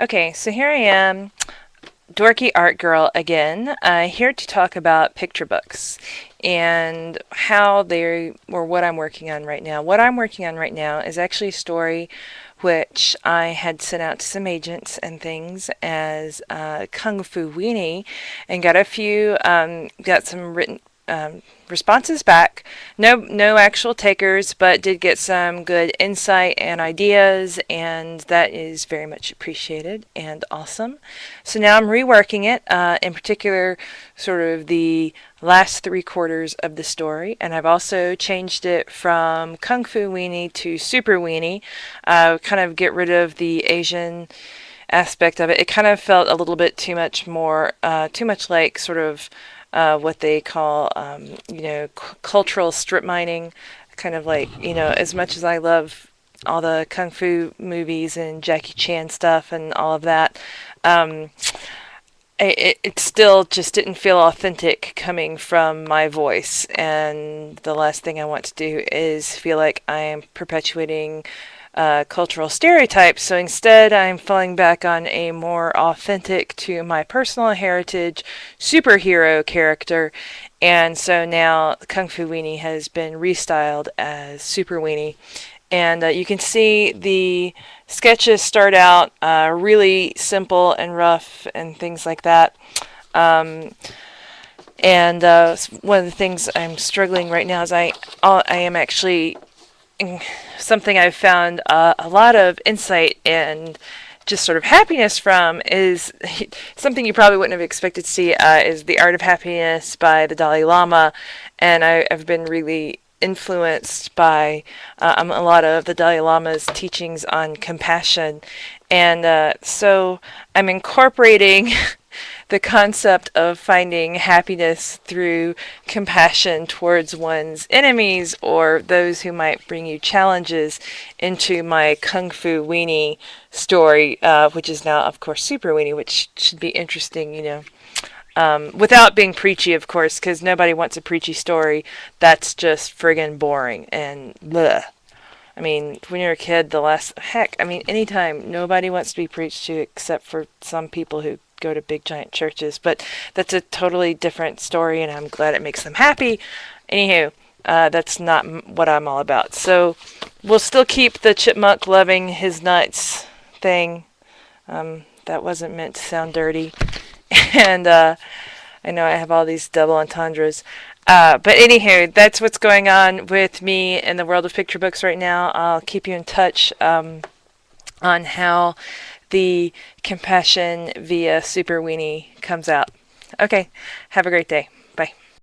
Okay, so here I am, Dorky Art Girl again, here to talk about picture books and how they or what I'm working on right now. What I'm working on right now is actually a story which I had sent out to some agents and things as Kung Fu Weenie, and got some written responses back. No actual takers, but did get some good insight and ideas, and that is very much appreciated and awesome. So now I'm reworking it, in particular, sort of the last three quarters of the story, and I've also changed it from Kung Fu Weenie to Super Weenie, kind of get rid of the Asian aspect of it. It kind of felt a little bit too much like sort of what they call, cultural strip mining. Kind of like, as much as I love all the kung fu movies and Jackie Chan stuff and all of that, um, it still just didn't feel authentic coming from my voice. And the last thing I want to do is feel like I am perpetuating cultural stereotypes. So instead, I'm falling back on a more authentic to my personal heritage superhero character. And so now Kung Fu Weenie has been restyled as Super Weenie. And you can see the sketches start out really simple and rough and things like that. Um, and one of the things I'm struggling right now is I am actually something I've found a lot of insight and just sort of happiness from is something you probably wouldn't have expected to see, is The Art of Happiness by the Dalai Lama. And I've been really influenced by a lot of the Dalai Lama's teachings on compassion. And so I'm incorporating the concept of finding happiness through compassion towards one's enemies or those who might bring you challenges into my Kung Fu Weenie story, which is now, of course, Super Weenie, which should be interesting, without being preachy, of course, because nobody wants a preachy story. That's just friggin' boring and bleh. I mean, when you're a kid, anytime, nobody wants to be preached to except for some people who go to big giant churches. But that's a totally different story, and I'm glad it makes them happy. Anywho, that's not what I'm all about. So we'll still keep the chipmunk loving his nuts thing. That wasn't meant to sound dirty. And I know I have all these double entendres. But anywho, that's what's going on with me in the world of picture books right now. I'll keep you in touch on how the compassion via Super Weenie comes out. Okay, have a great day. Bye.